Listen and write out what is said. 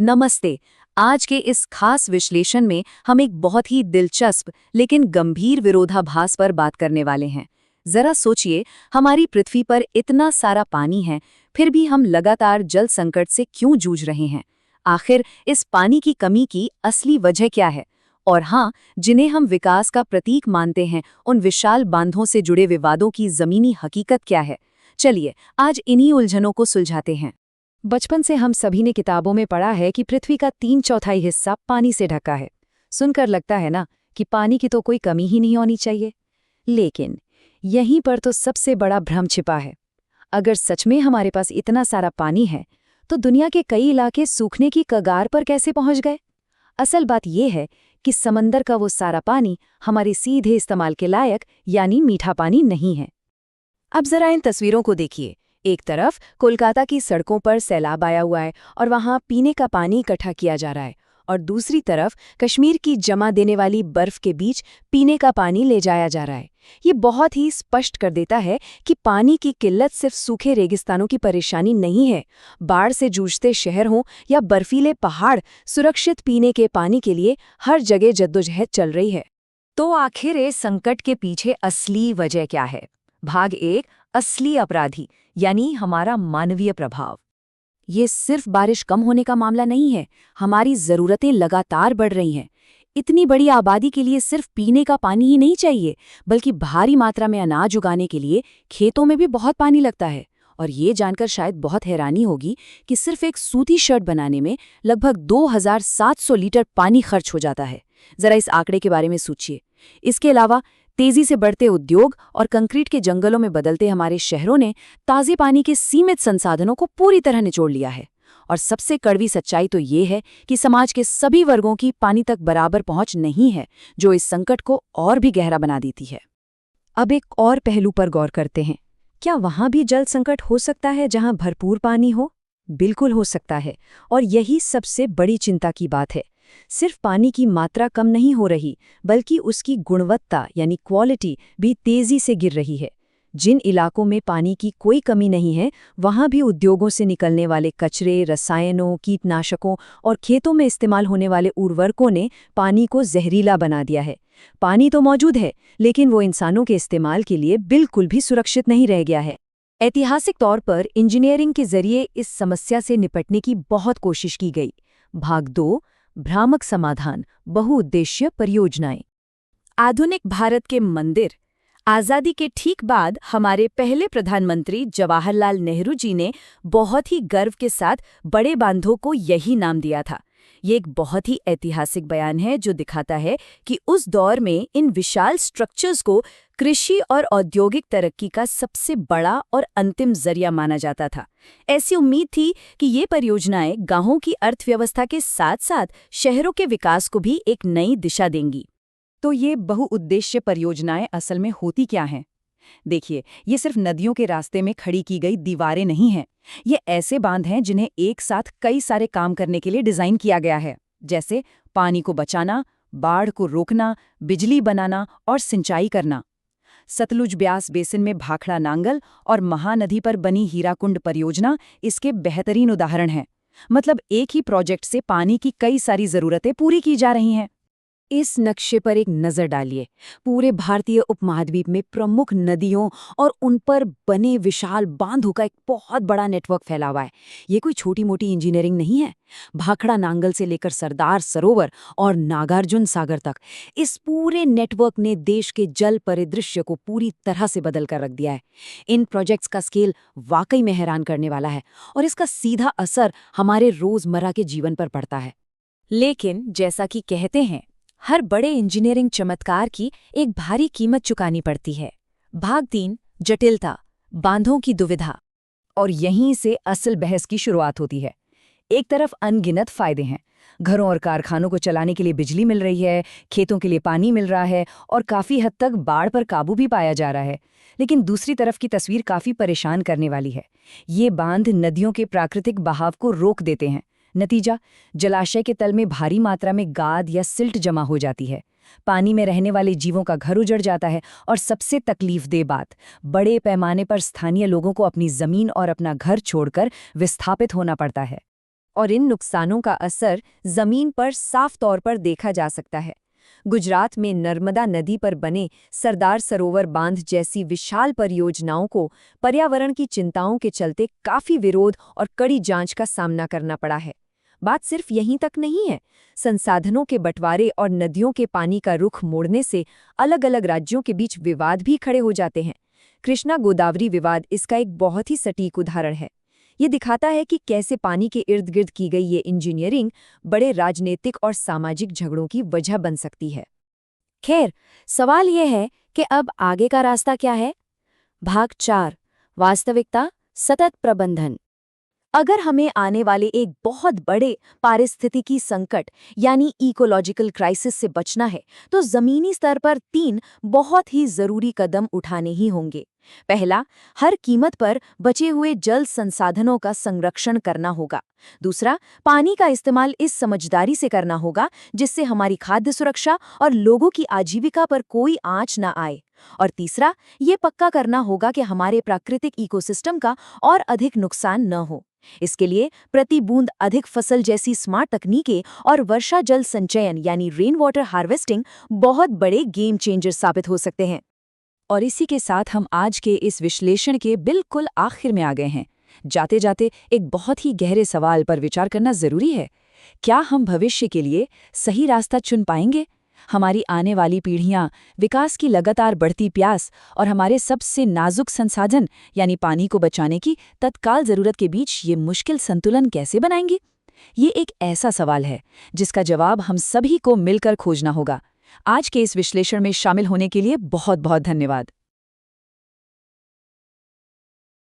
नमस्ते। आज के इस खास विश्लेषण में हम एक बहुत ही दिलचस्प लेकिन गंभीर विरोधाभास पर बात करने वाले हैं। जरा सोचिए, हमारी पृथ्वी पर इतना सारा पानी है, फिर भी हम लगातार जल संकट से क्यों जूझ रहे हैं? आखिर इस पानी की कमी की असली वजह क्या है? और हाँ, जिन्हें हम विकास का प्रतीक मानते हैं, उन विशाल बांधों से जुड़े विवादों की जमीनी हकीकत क्या है? चलिए, आज इन्हीं उलझनों को सुलझाते हैं। बचपन से हम सभी ने किताबों में पढ़ा है कि पृथ्वी का 3/4 हिस्सा पानी से ढका है। सुनकर लगता है ना कि पानी की तो कोई कमी ही नहीं होनी चाहिए। लेकिन यहीं पर तो सबसे बड़ा भ्रम छिपा है। अगर सच में हमारे पास इतना सारा पानी है, तो दुनिया के कई इलाके सूखने की कगार पर कैसे पहुंच गए? असल बात यह है कि समंदर का वो सारा पानी हमारे सीधे इस्तेमाल के लायक यानी मीठा पानी नहीं है। अब जरा इन तस्वीरों को देखिए। एक तरफ कोलकाता की सड़कों पर सैलाब आया हुआ है और वहां पीने का पानी इकट्ठा किया जा रहा है, और दूसरी तरफ कश्मीर की जमा देने वाली बर्फ के बीच पीने का पानी ले जाया जा रहा है। ये बहुत ही स्पष्ट कर देता है कि पानी की किल्लत सिर्फ सूखे रेगिस्तानों की परेशानी नहीं है। बाढ़ से जूझते शहर हों या बर्फीले पहाड़, सुरक्षित पीने के पानी के लिए हर जगह जद्दोजहद चल रही है। तो आखिर इस संकट के पीछे असली वजह क्या है? भाग 1, असली अपराधी यानी हमारा मानवीय प्रभाव। ये सिर्फ बारिश कम होने का मामला नहीं है, हमारी जरूरतें लगातार बढ़ रही हैं। इतनी बड़ी आबादी के लिए सिर्फ पीने का पानी ही नहीं चाहिए, बल्कि भारी मात्रा में अनाज उगाने के लिए खेतों में भी बहुत पानी लगता है। और ये जानकर शायद बहुत हैरानी होगी कि सिर्फ एक सूती शर्ट बनाने में लगभग 2700 लीटर पानी खर्च हो जाता है। जरा इस आंकड़े के बारे में सोचिए। इसके अलावा तेजी से बढ़ते उद्योग और कंक्रीट के जंगलों में बदलते हमारे शहरों ने ताजे पानी के सीमित संसाधनों को पूरी तरह निचोड़ लिया है। और सबसे कड़वी सच्चाई तो ये है कि समाज के सभी वर्गों की पानी तक बराबर पहुंच नहीं है, जो इस संकट को और भी गहरा बना देती है। अब एक और पहलू पर गौर करते हैं। क्या वहां भी जल संकट हो सकता है जहां भरपूर पानी हो? बिल्कुल हो सकता है, और यही सबसे बड़ी चिंता की बात है। सिर्फ पानी की मात्रा कम नहीं हो रही, बल्कि उसकी गुणवत्ता यानी क्वालिटी भी तेजी से गिर रही है। जिन इलाकों में पानी की कोई कमी नहीं है, वहां भी उद्योगों से निकलने वाले कचरे, रसायनों, कीटनाशकों और खेतों में इस्तेमाल होने वाले उर्वरकों ने पानी को जहरीला बना दिया है। पानी तो मौजूद है, लेकिन वो इंसानों के इस्तेमाल के लिए बिल्कुल भी सुरक्षित नहीं रह गया है। ऐतिहासिक तौर पर इंजीनियरिंग के जरिए इस समस्या से निपटने की बहुत कोशिश की गई। भाग 2, भ्रामक समाधान, बहुउद्देश्य परियोजनाएं। आधुनिक भारत के मंदिर। आज़ादी के ठीक बाद हमारे पहले प्रधानमंत्री जवाहरलाल नेहरू जी ने बहुत ही गर्व के साथ बड़े बांधों को यही नाम दिया था। ये एक बहुत ही ऐतिहासिक बयान है जो दिखाता है कि उस दौर में इन विशाल स्ट्रक्चर्स को कृषि और औद्योगिक तरक्की का सबसे बड़ा और अंतिम जरिया माना जाता था। ऐसी उम्मीद थी कि ये परियोजनाएं गांवों की अर्थव्यवस्था के साथ-साथ शहरों के विकास को भी एक नई दिशा देंगी। तो ये बहुउद्देश्य परियोजनाएं असल में होती क्या हैं? देखिए, ये सिर्फ नदियों के रास्ते में खड़ी की गई दीवारें नहीं हैं। ये ऐसे बांध हैं जिन्हें एक साथ कई सारे काम करने के लिए डिजाइन किया गया है, जैसे पानी को बचाना, बाढ़ को रोकना, बिजली बनाना और सिंचाई करना। सतलुज ब्यास बेसिन में भाखड़ा नांगल और महानदी पर बनी हीराकुंड परियोजना इसके बेहतरीन उदाहरण हैं। मतलब एक ही प्रोजेक्ट से पानी की कई सारी जरूरतें पूरी की जा रही हैं। इस नक्शे पर एक नज़र डालिए। पूरे भारतीय उपमहाद्वीप में प्रमुख नदियों और उन पर बने विशाल बांधों का एक बहुत बड़ा नेटवर्क फैला हुआ है। ये कोई छोटी मोटी इंजीनियरिंग नहीं है। भाखड़ा नांगल से लेकर सरदार सरोवर और नागार्जुन सागर तक इस पूरे नेटवर्क ने देश के जल परिदृश्य को पूरी तरह से बदल कर रख दिया है। इन प्रोजेक्ट्स का स्केल वाकई में हैरान करने वाला है, और इसका सीधा असर हमारे रोजमर्रा के जीवन पर पड़ता है। लेकिन जैसा कि कहते हैं, हर बड़े इंजीनियरिंग चमत्कार की एक भारी कीमत चुकानी पड़ती है। भाग 3, जटिलता, बांधों की दुविधा। और यहीं से असल बहस की शुरुआत होती है। एक तरफ अनगिनत फायदे हैं। घरों और कारखानों को चलाने के लिए बिजली मिल रही है, खेतों के लिए पानी मिल रहा है, और काफ़ी हद तक बाढ़ पर काबू भी पाया जा रहा है। लेकिन दूसरी तरफ की तस्वीर काफ़ी परेशान करने वाली है। ये बांध नदियों के प्राकृतिक बहाव को रोक देते हैं। नतीजा, जलाशय के तल में भारी मात्रा में गाद या सिल्ट जमा हो जाती है। पानी में रहने वाले जीवों का घर उजड़ जाता है, और सबसे तकलीफदेह बात, बड़े पैमाने पर स्थानीय लोगों को अपनी जमीन और अपना घर छोड़कर विस्थापित होना पड़ता है। और इन नुकसानों का असर जमीन पर साफ तौर पर देखा जा सकता है। गुजरात में नर्मदा नदी पर बने सरदार सरोवर बांध जैसी विशाल परियोजनाओं को पर्यावरण की चिंताओं के चलते काफी विरोध और कड़ी जांच का सामना करना पड़ा है। बात सिर्फ यहीं तक नहीं है। संसाधनों के बंटवारे और नदियों के पानी का रुख मोड़ने से अलग-अलग राज्यों के बीच विवाद भी खड़े हो जाते हैं। कृष्णा गोदावरी विवाद इसका एक बहुत ही सटीक उदाहरण है। ये दिखाता है कि कैसे पानी के इर्द गिर्द की गई ये इंजीनियरिंग बड़े राजनीतिक और सामाजिक झगड़ों की वजह बन सकती है। खैर, सवाल यह है कि अब आगे का रास्ता क्या है? भाग 4, वास्तविकता, सतत प्रबंधन। अगर हमें आने वाले एक बहुत बड़े पारिस्थितिकी संकट यानी इकोलॉजिकल क्राइसिस से बचना है, तो जमीनी स्तर पर 3 बहुत ही जरूरी कदम उठाने ही होंगे। पहला, हर कीमत पर बचे हुए जल संसाधनों का संरक्षण करना होगा। दूसरा, पानी का इस्तेमाल इस समझदारी से करना होगा जिससे हमारी खाद्य सुरक्षा और लोगों की आजीविका पर कोई आंच न आए। और तीसरा, ये पक्का करना होगा कि हमारे प्राकृतिक इकोसिस्टम का और अधिक नुकसान न हो। इसके लिए प्रति बूंद अधिक फसल जैसी स्मार्ट तकनीकें और वर्षा जल संचयन यानी रेन वाटर हार्वेस्टिंग बहुत बड़े गेम चेंजर साबित हो सकते हैं। और इसी के साथ हम आज के इस विश्लेषण के बिल्कुल आखिर में आ गए हैं। जाते जाते एक बहुत ही गहरे सवाल पर विचार करना जरूरी है। क्या हम भविष्य के लिए सही रास्ता चुन पाएंगे? हमारी आने वाली पीढ़ियां विकास की लगातार बढ़ती प्यास और हमारे सबसे नाजुक संसाधन यानी पानी को बचाने की तत्काल जरूरत के बीच ये मुश्किल संतुलन कैसे बनाएंगी? ये एक ऐसा सवाल है जिसका जवाब हम सभी को मिलकर खोजना होगा। आज के इस विश्लेषण में शामिल होने के लिए बहुत बहुत धन्यवाद।